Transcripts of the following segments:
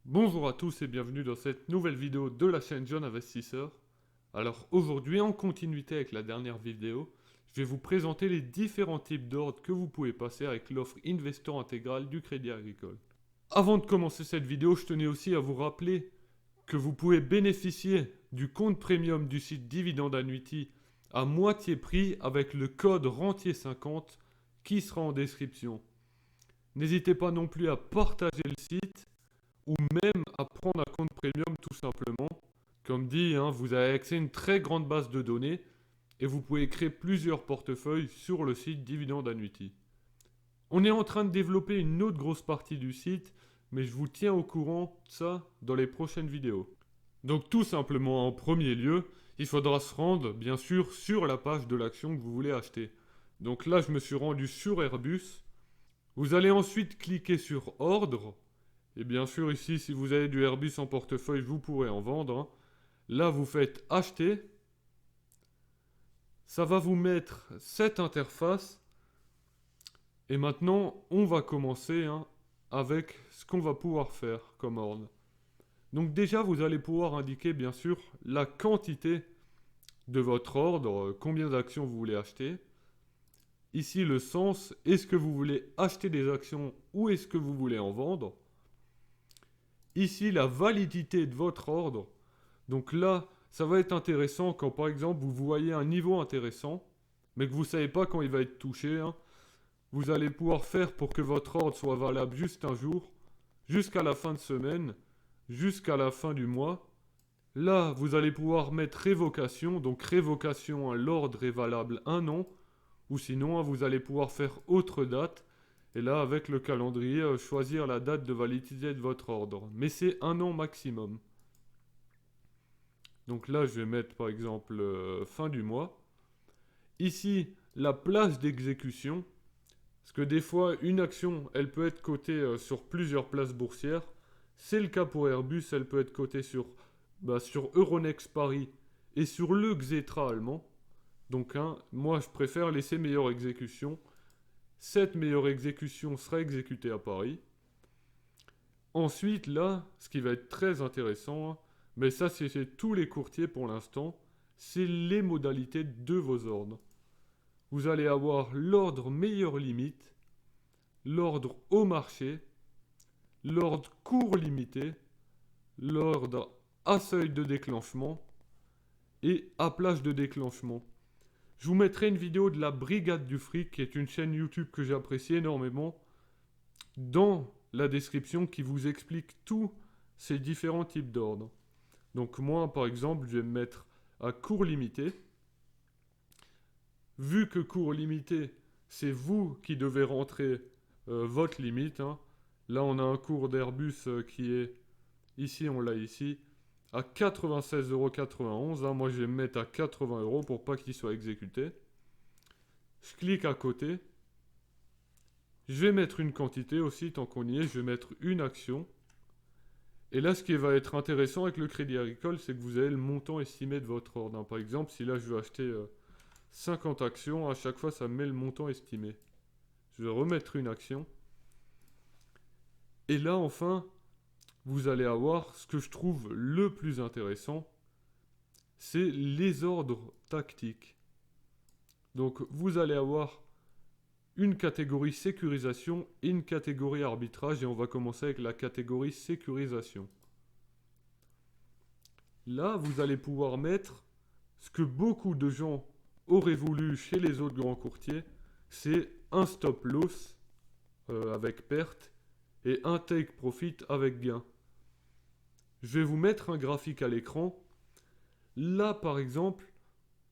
Bonjour à tous et bienvenue dans cette nouvelle vidéo de la chaîne Jeune Investisseur. Alors aujourd'hui, en continuité avec la dernière vidéo, je vais vous présenter les différents types d'ordres que vous pouvez passer avec l'offre Investor Intégral du Crédit Agricole. Avant de commencer cette vidéo, je tenais aussi à vous rappeler que vous pouvez bénéficier du compte premium du site Dividend Annuity à moitié prix avec le code Rentier50 qui sera en description. N'hésitez pas non plus à partager le site ou même à prendre un compte premium tout simplement. Comme dit, vous avez accès à une très grande base de données et vous pouvez créer plusieurs portefeuilles sur le site Dividend Annuity. On est en train de développer une autre grosse partie du site, mais je vous tiens au courant de ça dans les prochaines vidéos. Donc tout simplement, en premier lieu, il faudra se rendre, bien sûr, sur la page de l'action que vous voulez acheter. Donc là, je me suis rendu sur Airbus. Vous allez ensuite cliquer sur Ordre. Et bien sûr, ici, si vous avez du Airbus en portefeuille, vous pourrez en vendre. Là, vous faites Acheter. Ça va vous mettre cette interface. Et maintenant, on va commencer avec ce qu'on va pouvoir faire comme ordre. Donc déjà, vous allez pouvoir indiquer, bien sûr, la quantité de votre ordre, combien d'actions vous voulez acheter. Ici, le sens, est-ce que vous voulez acheter des actions ou est-ce que vous voulez en vendre. Ici, la validité de votre ordre. Donc là, ça va être intéressant quand par exemple vous voyez un niveau intéressant, mais que vous ne savez pas quand il va être touché. Vous allez pouvoir faire pour que votre ordre soit valable juste un jour, jusqu'à la fin de semaine, jusqu'à la fin du mois. Là, vous allez pouvoir mettre révocation. Donc révocation, l'ordre est valable un an. Ou sinon, vous allez pouvoir faire autre date. Et là, avec le calendrier, choisir la date de validité de votre ordre. Mais c'est un an maximum. Donc là, je vais mettre par exemple fin du mois. Ici, la place d'exécution. Parce que des fois, une action, elle peut être cotée sur plusieurs places boursières. C'est le cas pour Airbus, elle peut être cotée sur Euronext Paris et sur le Xetra allemand. Donc moi, je préfère laisser meilleure exécution. Cette meilleure exécution sera exécutée à Paris. Ensuite, là, ce qui va être très intéressant, mais ça c'est chez tous les courtiers pour l'instant, c'est les modalités de vos ordres. Vous allez avoir l'ordre meilleure limite, l'ordre au marché, l'ordre court limité, l'ordre à seuil de déclenchement et à plage de déclenchement. Je vous mettrai une vidéo de la Brigade du Fric, qui est une chaîne YouTube que j'apprécie énormément, dans la description qui vous explique tous ces différents types d'ordres. Donc moi, par exemple, je vais me mettre à court limité. Vu que court limité, c'est vous qui devez rentrer votre limite. Là, on a un cours d'Airbus qui est, ici, on l'a ici, à 96,91 €. Moi, je vais me mettre à 80 € pour pas qu'il soit exécuté. Je clique à côté. Je vais mettre une quantité aussi, tant qu'on y est, je vais mettre une action. Et là, ce qui va être intéressant avec le Crédit Agricole, c'est que vous avez le montant estimé de votre ordre. Par exemple, si là, je veux acheter 50 actions, à chaque fois, ça me met le montant estimé. Je vais remettre une action. Et là, enfin, vous allez avoir ce que je trouve le plus intéressant, c'est les ordres tactiques. Donc, vous allez avoir une catégorie sécurisation et une catégorie arbitrage. Et on va commencer avec la catégorie sécurisation. Là, vous allez pouvoir mettre ce que beaucoup de gens auraient voulu chez les autres grands courtiers, c'est un stop loss avec perte et un take profit avec gain. Je vais vous mettre un graphique à l'écran. Là, par exemple,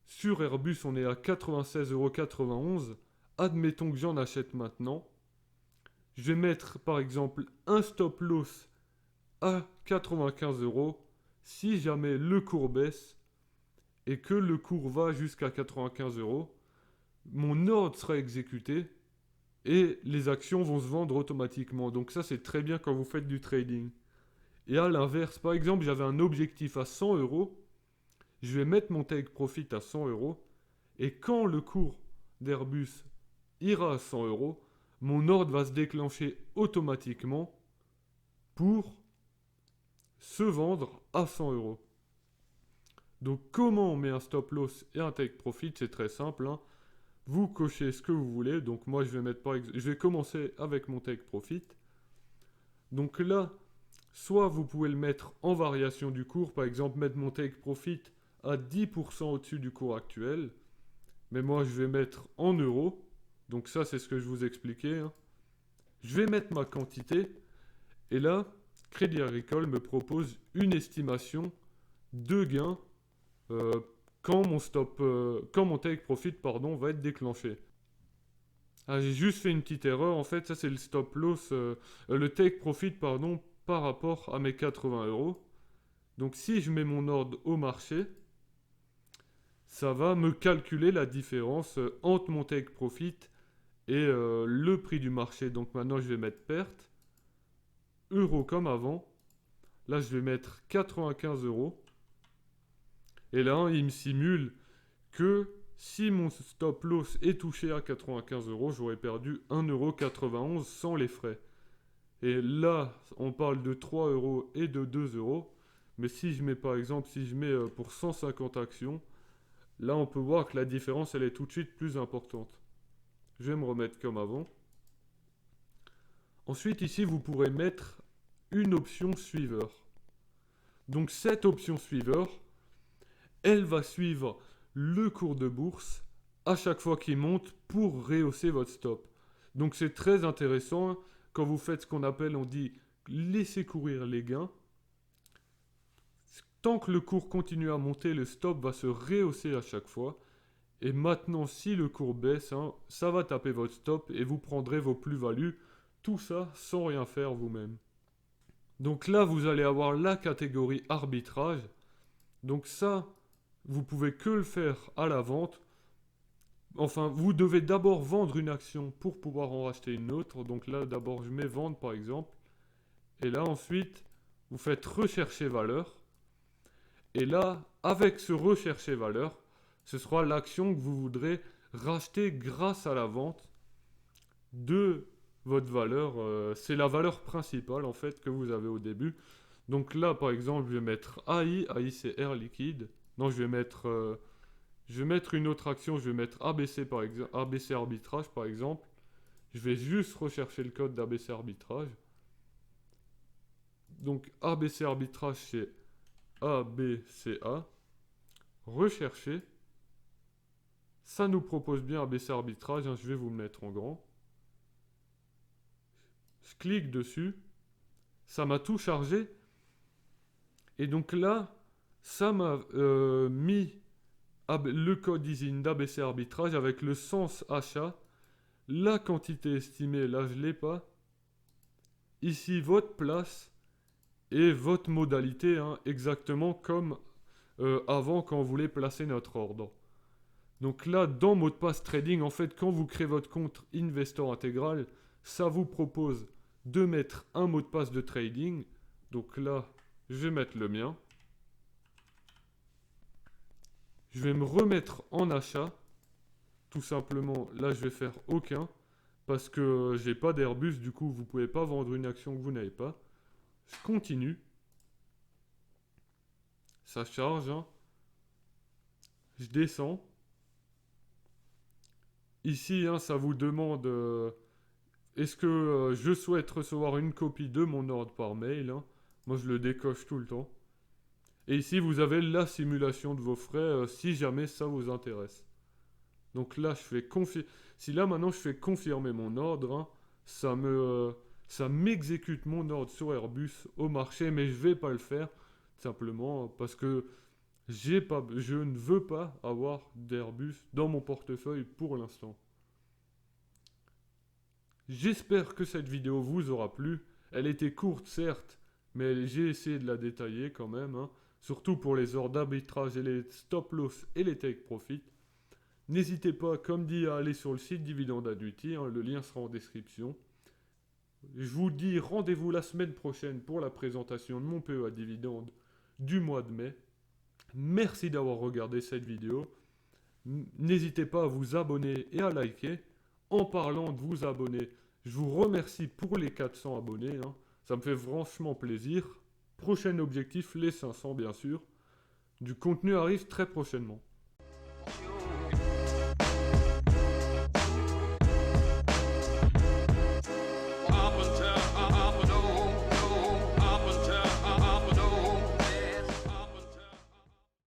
sur Airbus, on est à 96,91 €. Admettons que j'en achète maintenant. Je vais mettre, par exemple, un stop loss à 95 € si jamais le cours baisse et que le cours va jusqu'à 95 €. Mon ordre sera exécuté et les actions vont se vendre automatiquement. Donc ça, c'est très bien quand vous faites du trading. Et à l'inverse, par exemple, j'avais un objectif à 100 €. Je vais mettre mon take profit à 100 € et quand le cours d'Airbus ira à 100 €, mon ordre va se déclencher automatiquement pour se vendre à 100 euros. Donc comment on met un stop loss et un take profit? C'est très simple, hein. Vous cochez ce que vous voulez. Donc moi je vais commencer avec mon take profit. Donc là, soit vous pouvez le mettre en variation du cours, par exemple mettre mon take profit à 10% au-dessus du cours actuel. Mais moi je vais mettre en euros. Donc ça c'est ce que je vous expliquais, hein. Je vais mettre ma quantité. Et là, Crédit Agricole me propose une estimation de gain quand mon take profit va être déclenché. Ah, j'ai juste fait une petite erreur. En fait, ça c'est le stop loss, le take profit par rapport à mes 80 euros. Donc si je mets mon ordre au marché, ça va me calculer la différence entre mon take profit et le prix du marché. Donc maintenant je vais mettre perte, euros comme avant. Là je vais mettre 95 euros. Et là il me simule que si mon stop loss est touché à 95 euros, j'aurais perdu 1,91 € sans les frais. Et là, on parle de 3 euros et de 2 euros. Mais si je mets par exemple, si je mets pour 150 actions, là on peut voir que la différence elle est tout de suite plus importante. Je vais me remettre comme avant. Ensuite ici vous pourrez mettre une option suiveur. Donc cette option suiveur, elle va suivre le cours de bourse à chaque fois qu'il monte pour rehausser votre stop. Donc c'est très intéressant quand vous faites ce qu'on appelle, on dit laisser courir les gains. Tant que le cours continue à monter, le stop va se rehausser à chaque fois. Et maintenant, si le cours baisse, hein, ça va taper votre stop et vous prendrez vos plus-values. Tout ça sans rien faire vous-même. Donc là, vous allez avoir la catégorie arbitrage. Donc ça, vous pouvez que le faire à la vente. Enfin, vous devez d'abord vendre une action pour pouvoir en racheter une autre. Donc là, d'abord, je mets vendre par exemple. Et là, ensuite, vous faites rechercher valeur. Et là, avec ce rechercher valeur, ce sera l'action que vous voudrez racheter grâce à la vente de votre valeur. C'est la valeur principale en fait que vous avez au début. Donc là, par exemple, je vais mettre AI. AI, c'est Air Liquide. Non, je vais mettre une autre action. Je vais mettre ABC par exemple, ABC Arbitrage par exemple. Je vais juste rechercher le code d'ABC Arbitrage. Donc ABC Arbitrage, c'est ABCA. Rechercher. Ça nous propose bien ABC Arbitrage, hein, je vais vous le mettre en grand. Je clique dessus. Ça m'a tout chargé. Et donc là, ça m'a mis le code ISIN d'ABC Arbitrage avec le sens achat. La quantité estimée, là je ne l'ai pas. Ici, votre place et votre modalité, hein, exactement comme avant quand on voulait placer notre ordre. Donc là, dans mot de passe trading, en fait, quand vous créez votre compte Investor Intégral, ça vous propose de mettre un mot de passe de trading. Donc là, je vais mettre le mien. Je vais me remettre en achat. Tout simplement, là, je vais faire aucun. Parce que j'ai pas d'Airbus, du coup, vous ne pouvez pas vendre une action que vous n'avez pas. Je continue. Ça charge, hein. Je descends. Ici, hein, ça vous demande est-ce que je souhaite recevoir une copie de mon ordre par mail, hein. Moi, je le décoche tout le temps. Et ici, vous avez la simulation de vos frais si jamais ça vous intéresse. Donc là, si là maintenant je fais confirmer mon ordre, hein, ça m'exécute mon ordre sur Airbus au marché, mais je vais pas le faire simplement parce que je ne veux pas avoir d'Airbus dans mon portefeuille pour l'instant. J'espère que cette vidéo vous aura plu. Elle était courte certes, mais j'ai essayé de la détailler quand même, hein, surtout pour les ordres d'arbitrage et les stop loss et les take profit. N'hésitez pas, comme dit, à aller sur le site Dividende Annuity, hein, le lien sera en description. Je vous dis rendez-vous la semaine prochaine pour la présentation de mon PE à dividende du mois de mai. Merci d'avoir regardé cette vidéo. N'hésitez pas à vous abonner et à liker. En parlant de vous abonner, je vous remercie pour les 400 abonnés, hein. Ça me fait franchement plaisir. Prochain objectif, les 500 bien sûr. Du contenu arrive très prochainement.